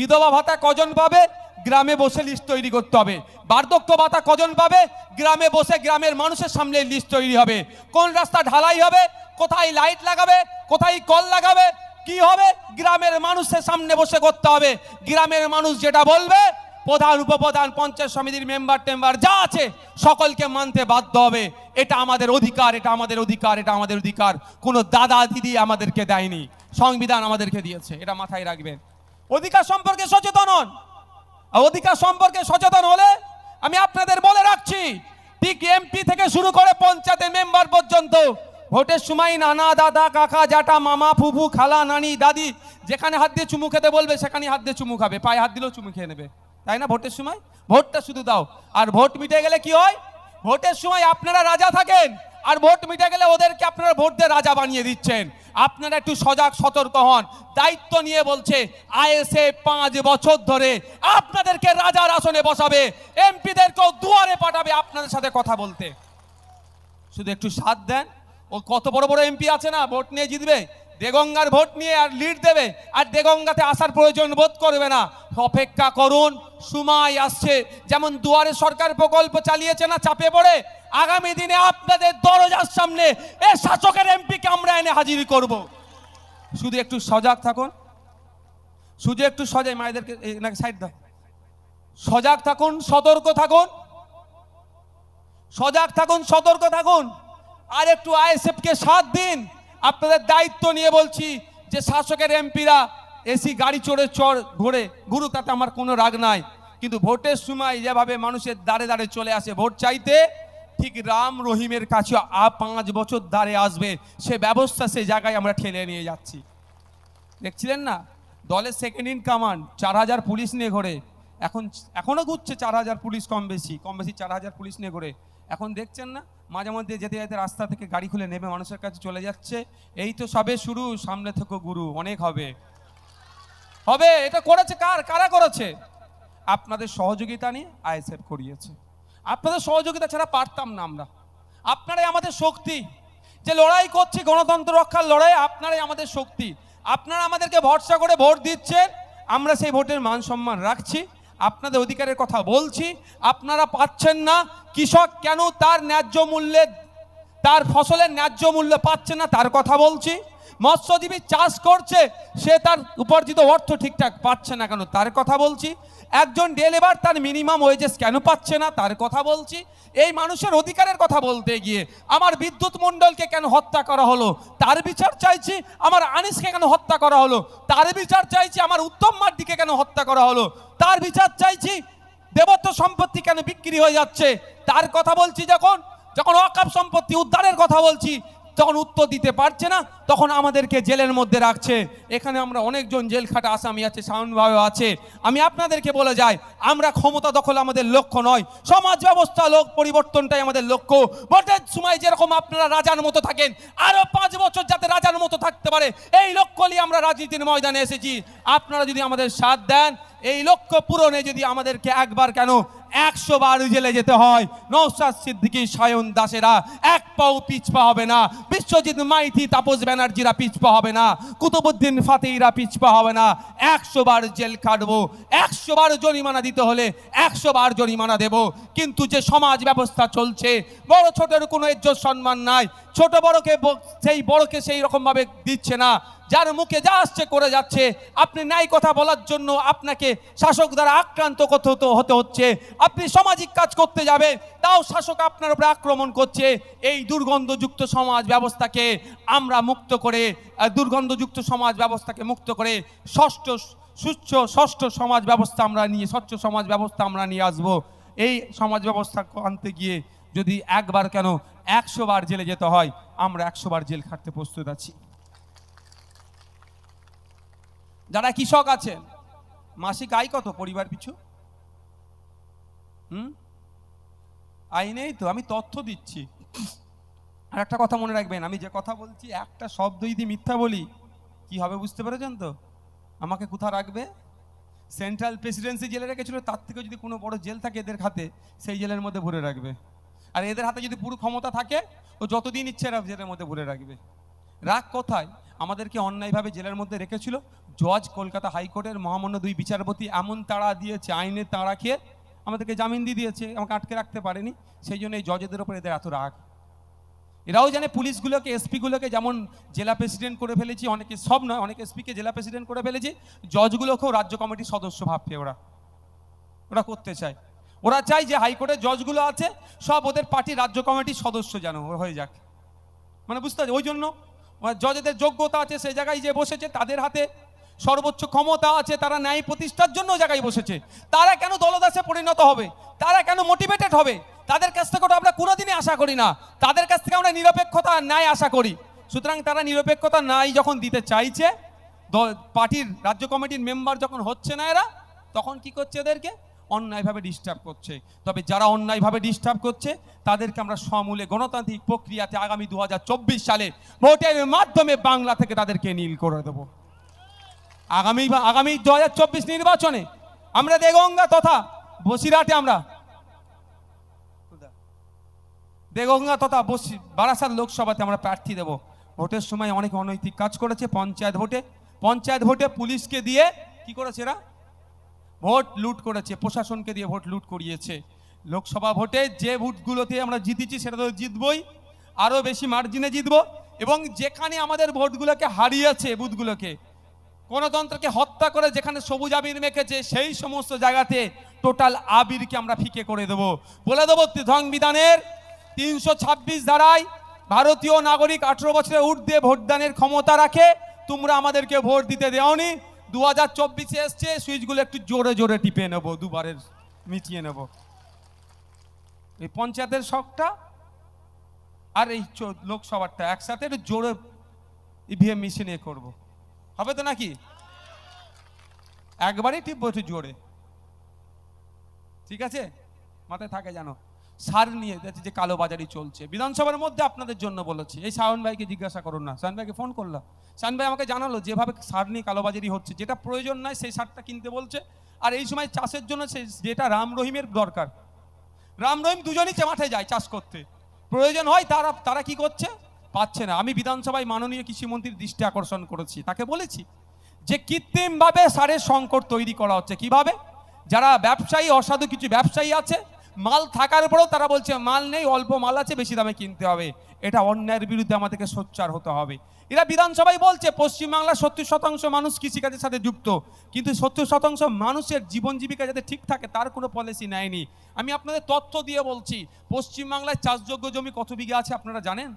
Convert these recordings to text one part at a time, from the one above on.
বিধবা ভাতা কজন পাবে? গ্রামে বসে লিস্ট তৈরি করতে হবে। বার্ধক্য ভাতা কজন পাবে? গ্রামে বসে গ্রামের মানুষের সামনে লিস্ট তৈরি হবে। কোন রাস্তা ঢালাই হবে, কোথায় লাইট লাগাবে, কোথায় কল লাগাবে, কি হবে, গ্রামের মানুষের সামনে বসে করতে হবে। গ্রামের মানুষ যেটা বলবে, প্রধান উপপ্রধান পঞ্চায়েত সমিতির মেম্বার টেম্বার যা আছে সকলকে মানতে বাধ্য হবে। এটা আমাদের অধিকার, এটা আমাদের অধিকার, এটা আমাদের অধিকার। কোনো দাদা দিদি আমাদেরকে দেয়নি, সংবিধান আমাদেরকে দিয়েছে, এটা মাথায় রাখবেন। অধিকার সম্পর্কে সচেতন হন। অধিকার সম্পর্কে সচেতন হলে আমি আপনাদের বলে রাখছি, ঠিক এমপি থেকে শুরু করে পঞ্চায়েতের মেম্বার পর্যন্ত ভোটের সময় নানা দাদা কাকা জ্যাঠা মামা ফুফু খালা নানি দাদি যেখানে হাত দিয়ে চুমু খেতে বলবে সেখানে হাত দিয়ে চুমু খাবে, পায়ে হাত দিলেও চুমু খেয়ে নেবে, তাই না? ভোটের সময় ভোটটা শুধু দাও। আর ভোট মিটে গেলে কি হয়? ভোটের সময় আপনারা রাজা থাকেন, আর ভোট মিটে গেলে ওদেরকে আপনারা ভোট দিয়ে রাজা বানিয়ে দিচ্ছেন। আপনারা একটু সজাগ সতর্ক হন। দায়িত্ব নিয়ে বলছে আইএসএ 5 বছর ধরে আপনাদেরকে রাজার আসনে বসাবে, এমপিদেরকেও দুয়ারে পাঠাবে আপনাদের সাথে কথা বলতে। শুধু একটু সাথ দেন। ও কত বড় বড় এমপি আছে না, ভোট নিয়ে জিতবে, দেগঙ্গার ভোট নিয়ে আর লিড দেবে, আর দেগঙ্গাতে আসার প্রয়োজন বোধ করবে না। অপেক্ষা করুন, সময় আসছে। যেমন দুয়ারে সরকার প্রকল্প চালিয়েছে না চাপে পড়ে, আগামী দিনে আপনাদের দরজার সামনে এই শাসকের এমপিকে আমরা এনে হাজির করব। শুধু একটু সজাগ থাকুন, শুধু একটু সজাগ, মায়েদেরকে নাকি সাইড দাও, সজাগ থাকুন, সতর্ক থাকুন, সজাগ থাকুন, সতর্ক থাকুন। আর একটু আইএসএফকে সাথ দিন। আপনাদের দায়িত্ব নিয়ে বলছি যে শাসকের এমপিরা এসি গাড়ি চড়ে ঘোরে ঘুরুক, তাতে আমার কোনো রাগ নাই, কিন্তু ভোটের সময় যেভাবে মানুষের দাঁড়ে দাঁড়ে চলে আসে ভোট চাইতে, ঠিক রাম রহিমের কাছে 5 বছর দাঁড়ে আসবে, সে ব্যবস্থা সে জায়গায় আমরা ঠেলে নিয়ে যাচ্ছি। দেখছিলেন না, দলের সেকেন্ড ইন কমান্ড 4000 পুলিশ নিয়ে ঘোরে, এখনো ঘুরছে 4000 পুলিশ, কম বেশি 4000 পুলিশ নিয়ে ঘোরে। এখন দেখছেন না, মাঝে মধ্যে যেতে যেতে রাস্তা থেকে গাড়ি খুলে নেমে মানুষের কাছে চলে যাচ্ছে। এই তো সবে শুরু, সামনে থেকে গুরু অনেক হবে। এটা করেছে কারা করেছে? আপনাদের সহযোগিতা নিয়ে আইএসএফ করিয়েছে। আপনাদের সহযোগিতা ছাড়া পারতাম না আমরা। আপনারাই আমাদের শক্তি, যে লড়াই করছি গণতন্ত্র রক্ষার লড়াই, আপনারাই আমাদের শক্তি। আপনারা আমাদেরকে ভরসা করে ভোট দিচ্ছেন, আমরা সেই ভোটের মান সম্মান রাখছি, আপনাদের অধিকারের কথা বলছি। আপনারা পাচ্ছেন না, কৃষক কেন তার ন্যায্য মূল্যে, তার ফসলের ন্যায্য মূল্য পাচ্ছে না তার কথা বলছি। মৎস্যজীবী চাষ করছে, সে তার উপার্জিত অর্থ ঠিকঠাক পাচ্ছে না কেন তার কথা বলছি। একজন ডে লেবার তার মিনিমাম ওয়েজেস কেন পাচ্ছে না তার কথা বলছি। এই মানুষের অধিকারের কথা বলতে গিয়ে আমার বিদ্যুৎ মণ্ডলকে কেন হত্যা করা হলো তার বিচার চাইছি, আমার আনিসকে কেন হত্যা করা হলো তার বিচার চাইছি, আমার উত্তম মার্ডিকে কেন হত্যা করা হলো তার বিচার চাইছি, দেবত্ব সম্পত্তি কেন বিক্রি হয়ে যাচ্ছে তার কথা বলছি। যখন ওয়াকফ সম্পত্তি উদ্ধারের কথা বলছি, তখন উত্তর দিতে পারছে না, তখন আমাদেরকে জেলের মধ্যে রাখছে। এখানে আমরা অনেকজন জেল খাটা আসামি আছে, সাউন্ডভাবে আছে। আমি আপনাদেরকে বলে যাই, আমরা ক্ষমতা দখল আমাদের লক্ষ্য নয়, সমাজ ব্যবস্থা পরিবর্তনটাই আমাদের লক্ষ্য। ভোটের সময় যেরকম আপনারা রাজার মতো থাকেন, আরো 5 বছর যাতে রাজার মতো থাকতে পারে, এই লক্ষ্য নিয়ে আমরা রাজনীতির ময়দানে এসেছি। আপনারা যদি আমাদের সাথ দেন, এই লক্ষ্য পূরণে যদি আমাদেরকে একবার কেন 100 বার জেলে যেতে হয়, নওশাদ সিদ্দিকী সায়ন দাসেরা এক পাও পিছপা হবে না, বিশ্বজিৎ মাইতি তাপস ব্যানার্জিরা পিছপা হবে না, কুতুবুদ্দিন ফাতেহিরা পিছপা হবে না। 100 বার জেল কাটবো, 100 বার জরিমানা দিতে হলে 100 বার জরিমানা দেব। কিন্তু যে সমাজ ব্যবস্থা চলছে, বড় ছোটের কোনো ইজ্জত সম্মান নাই, ছোট বড়কে সেই বড়কে সেই রকমভাবে দিচ্ছে না, যার মুখে যা আসছে করে যাচ্ছে। আপনি ন্যায় কথা বলার জন্য আপনাকে শাসক দ্বারা আক্রান্ত হতে হচ্ছে। আপনি সামাজিক কাজ করতে যাবেন, তাও শাসক আপনার উপরে আক্রমণ করছে। এই দুর্গন্ধযুক্ত সমাজ ব্যবস্থাকে আমরা মুক্ত করে, দুর্গন্ধযুক্ত সমাজ ব্যবস্থাকে মুক্ত করে ষষ্ঠ সমাজ ব্যবস্থা আমরা নিয়ে, স্বচ্ছ সমাজ ব্যবস্থা আমরা নিয়ে আসবো। এই সমাজ ব্যবস্থা আনতে গিয়ে যদি একবার কেন 100 বার জেলে যেতে হয়, আমরা 100 বার জেল খাটতে প্রস্তুত আছি। যারা কৃষক আছেন, মাসিক আয় কত পরিবার পিছু? আয় নেই তো, আমি তথ্য দিচ্ছি। আর একটা কথা মনে রাখবেন, আমি যে কথা বলছি একটা শব্দ যদি মিথ্যা বলি কি হবে বুঝতে পেরেছেন তো? আমাকে কোথায় রাখবে? সেন্ট্রাল প্রেসিডেন্সি জেলে রেখেছিল, তার থেকে যদি কোনো বড় জেল থাকে এদের হাতে, সেই জেলের মধ্যে ভরে রাখবে। আর এদের হাতে যদি পুরো ক্ষমতা থাকে, ও যতদিন ইচ্ছে জেলের মধ্যে ভরে রাখবে। রাগ কোথায়? আমাদেরকে অন্যায়ভাবে জেলের মধ্যে রেখেছিল, জজ কলকাতা হাইকোর্টের মহামান্য 2 বিচারপতি এমন তাড়া দিয়েছে, আইনের তাড়া খেয়ে আমাদেরকে জামিন দিয়ে দিয়েছে, আমাকে আটকে রাখতে পারেনি। সেই জন্য এই জজেদের ওপর এদের এত রাগ। এরাও জানে পুলিশগুলোকে, এসপিগুলোকে যেমন জেলা প্রেসিডেন্ট করে ফেলেছি, অনেকে, সব নয়, অনেক এসপিকে জেলা প্রেসিডেন্ট করে ফেলেছি, জজগুলোকেও রাজ্য কমিটির সদস্য ভাবছে ওরা করতে চায়। ওরা চায় যে হাইকোর্টের জজগুলো আছে সব ওদের পার্টি রাজ্য কমিটির সদস্য যেন হয়ে যাক, মানে বুঝতে পারছি। ওই জন্য জজেদের যোগ্যতা আছে, সেই জায়গায় যে বসেছে, তাদের হাতে সর্বোচ্চ ক্ষমতা আছে, তারা ন্যায় প্রতিষ্ঠার জন্য জায়গায় বসেছে। তারা কেন দলদাসে পরিণত হবে? তারা কেন মোটিভেটেড হবে? তাদের কাছ থেকে ওটা আমরা কোনোদিনই আশা করি না। তাদের কাছ থেকে আমরা নিরপেক্ষতা আর ন্যায় আশা করি। সুতরাং তারা নিরপেক্ষতা ন্যায় যখন দিতে চাইছে, পার্টির রাজ্য কমিটির মেম্বার যখন হচ্ছে না এরা, তখন কি করছে? এদেরকে অন্যায়ভাবে ডিস্টার্ব করছে। তবে যারা অন্যায়ভাবে ডিস্টার্ব করছে তাদেরকে আমরা সমূলে গণতান্ত্রিক প্রক্রিয়াতে আগামী 2024 সালে ভোটের মাধ্যমে বাংলা থেকে তাদেরকে নীল করে দেব। আগামী 2024 নির্বাচনে আমরা দেগঙ্গা তথা বসিরহাটে আমরা দেগঙ্গা তথা বারাসাত লোকসভাতে আমরা প্রার্থী দেব। ভোটের সময় অনেক অনৈতিক কাজ করেছে। পঞ্চায়েত ভোটে পুলিশকে দিয়ে কি করেছে এরা? ভোট লুট করেছে, প্রশাসনকে দিয়ে ভোট লুট করিয়েছে। লোকসভা ভোটে যে ভোটগুলোতে আমরা জিতেছি সেটা তো জিতবই, আরও বেশি মার্জিনে জিতবো। এবং যেখানে আমাদের ভোটগুলোকে হারিয়েছে, বুথগুলোকে, গণতন্ত্রকে হত্যা করে যেখানে সবুজ আবির মেখেছে, সেই সমস্ত জায়গাতে টোটাল আবিরকে আমরা ফিকে করে দেবো। বলে দেবো সংবিধানের 326 ধারায় ভারতীয় নাগরিক 18 বছরের ঊর্ধ্বে ভোটদানের ক্ষমতা রাখে, তোমরা আমাদেরকে ভোট দিতে দেওনি। 2024 এসছে, সুইচগুলো একটু জোরে জোরে টিপে নেবো, দুবারের মিটিয়ে নেব। এই পঞ্চায়েতের শখটা আর এই লোকসভাটা একসাথে একটু জোরে ইভিএম মেশিনে করব, হবে তো নাকি? একবারই টিপবো একটু জোরে, ঠিক আছে? মাথায় থাকে জানো। সার নিয়ে যে কালোবাজারি চলছে বিধানসভার মধ্যে, আপনাদের জন্য বলেছি। এই শাওন ভাইকে জিজ্ঞাসা করুন না, শাওন ভাইকে ফোন করলাম, শাওন ভাই আমাকে জানালো যেভাবে সার নিয়ে কালোবাজারি হচ্ছে, যেটা প্রয়োজন নয় সেই সারটা কিনতে বলছে। আর এই সময় চাষের জন্য যেটা রাম রহিমের দরকার, রাম রহিম দুজনই মাঠে যায় চাষ করতে, প্রয়োজন হয় তারা কি করছে? পাচ্ছে না। আমি বিধানসভায় মাননীয় কৃষিমন্ত্রীর দৃষ্টি আকর্ষণ করেছি, তাকে বলেছি যে কৃত্রিমভাবে সারের সংকট তৈরি করা হচ্ছে। কিভাবে? যারা ব্যবসায়ী, অসাধু কিছু ব্যবসায়ী আছে, মাল থাকার পরেও তারা বলছে মাল নেই, অল্প মাল আছে, বেশি দামে কিনতে হবে। এটা অন্যায়ের বিরুদ্ধে আমাদেরকে সোচ্চার হতে হবে। এরা বিধানসভায় বলছে পশ্চিমবাংলার 70% মানুষ কৃষিকাজের সাথে যুক্ত, কিন্তু 70% মানুষের জীবন জীবিকা যাতে ঠিক থাকে তার কোনো পলিসি নেয়নি। আমি আপনাদের তথ্য দিয়ে বলছি, পশ্চিমবাংলায় চাষযোগ্য জমি কত বিঘা আছে আপনারা জানেন?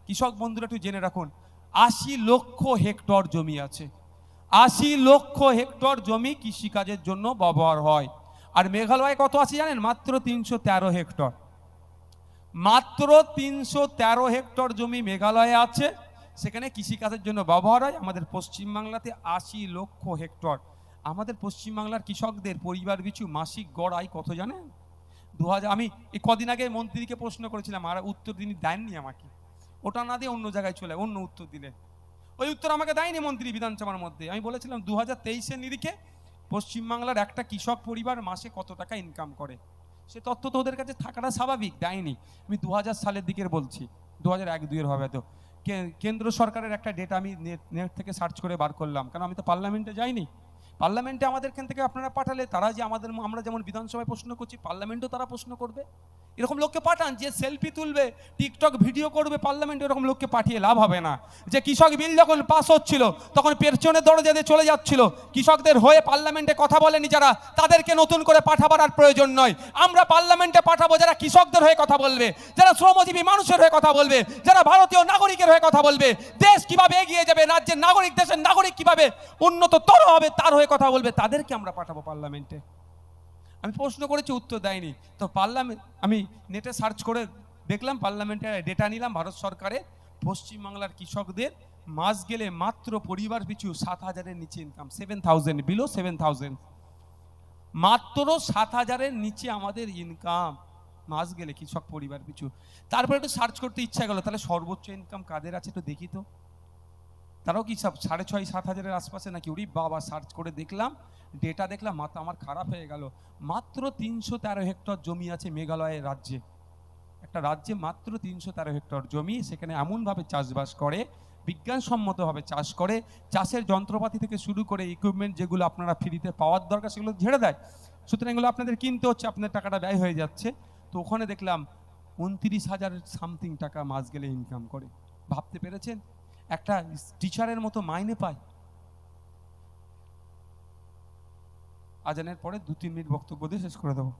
কৃষক বন্ধুরা একটু জেনে রাখুন, 80 লক্ষ হেক্টর জমি আছে। 80 লক্ষ হেক্টর জমি কৃষিকাজের জন্য ব্যবহার হয়। আর মেঘালয়ে কত আছে জানেন? মাত্র 313 হেক্টর। মাত্র 313 হেক্টর জমি মেঘালয়ে আছে, সেখানে কৃষিকাজের জন্য ব্যবহার হয়। আমাদের পশ্চিমবাংলাতে 80 লক্ষ হেক্টর। আমাদের পশ্চিমবাংলার কৃষকদের পরিবার পিছু মাসিক গড় আয় কত জানেন? 2000। আমি এই কদিন আগে মন্ত্রীকে প্রশ্ন করেছিলাম, আর উত্তর তিনি দেননি আমাকে। ওটা না দিয়ে অন্য জায়গায় চলে অন্য উত্তর দিলে, ওই উত্তর আমাকে দেয়নি মন্ত্রী বিধানসভার মধ্যে। আমি বলেছিলাম 2023-এর নিরিখে পশ্চিমবাংলার একটা কৃষক পরিবার মাসে কত টাকা ইনকাম করে, সে তথ্য তো ওদের কাছে থাকাটা স্বাভাবিক, দেয়নি। আমি 2000 সালের দিকের বলছি, 2001-2-এর হবে তো। কেন্দ্র সরকারের একটা ডেটা আমি নেট থেকে সার্চ করে বার করলাম, কারণ আমি তো পার্লামেন্টে যাইনি। পার্লামেন্টে আমাদের এখান থেকে আপনারা পাঠালে, তারা যে আমরা যেমন বিধানসভায় প্রশ্ন করছি, পার্লামেন্টেও তারা প্রশ্ন করবে। এরকম লোককে পাঠান যে সেলফি তুলবে, টিকটক ভিডিও করবে পার্লামেন্টে, এরকম লোককে পাঠিয়ে লাভ হবে না। যে কৃষক বিল যখন পাস হচ্ছিল তখন পেছনের দরজা দিয়ে চলে যাচ্ছিল, কৃষকদের হয়ে পার্লামেন্টে কথা বলেনি যারা, তাদেরকে নতুন করে পাঠাবার আর প্রয়োজন নয়। আমরা পার্লামেন্টে পাঠাবো যারা কৃষকদের হয়ে কথা বলবে, যারা শ্রমজীবী মানুষের হয়ে কথা বলবে, যারা ভারতীয় নাগরিকের হয়ে কথা বলবে। দেশ কিভাবে এগিয়ে যাবে, রাজ্যের নাগরিক দেশের নাগরিক কিভাবে উন্নততর হবে তার হয়ে কথা বলবে, তাদেরকে আমরা পাঠাবো পার্লামেন্টে। আমি প্রশ্ন করেছি, উত্তর দেয়নি। তো পার্লামেন্ট, আমি নেটে সার্চ করে দেখলাম, পার্লামেন্টের ডেটা নিলাম ভারত সরকারের। পশ্চিমবাংলার কৃষকদের মাস গেলে মাত্র পরিবার পিছু 7,000-এর নিচে ইনকাম, 7,000, বিলো 7,000, মাত্র 7,000-এর নিচে আমাদের ইনকাম মাস গেলে কৃষক পরিবার পিছু। তারপরে একটু সার্চ করতে ইচ্ছা গেল, তাহলে সর্বোচ্চ ইনকাম কাদের আছে একটু দেখি তো। তারাও কি সব 6,500-7,000-এর আশপাশে নাকি? ওরে বাবা, সার্চ করে দেখলাম, ডেটা দেখলাম, মাথা আমার খারাপ হয়ে গেল। মাত্র 313 হেক্টর জমি আছে মেঘালয়ের রাজ্যে। একটা রাজ্যে মাত্র 313 হেক্টর জমি, সেখানে এমনভাবে চাষবাস করে বিজ্ঞানসম্মতভাবে চাষ করে, চাষের যন্ত্রপাতি থেকে শুরু করে ইকুইপমেন্ট যেগুলো আপনারা ফ্রিতে পাওয়ার দরকার সেগুলো ঝেড়ে দেয়। সুতরাং এগুলো আপনাদের কিনতে হচ্ছে, আপনাদের টাকাটা ব্যয় হয়ে যাচ্ছে। তো ওখানে দেখলাম 29,000 সামথিং টাকা মাস গেলে ইনকাম করে। ভাবতে পেরেছেন? একটা টিচারের মতো মাইনে পায়। আজানের পরে 2-3 মিনিট বক্তব্য দিয়ে শেষ করে দেবো।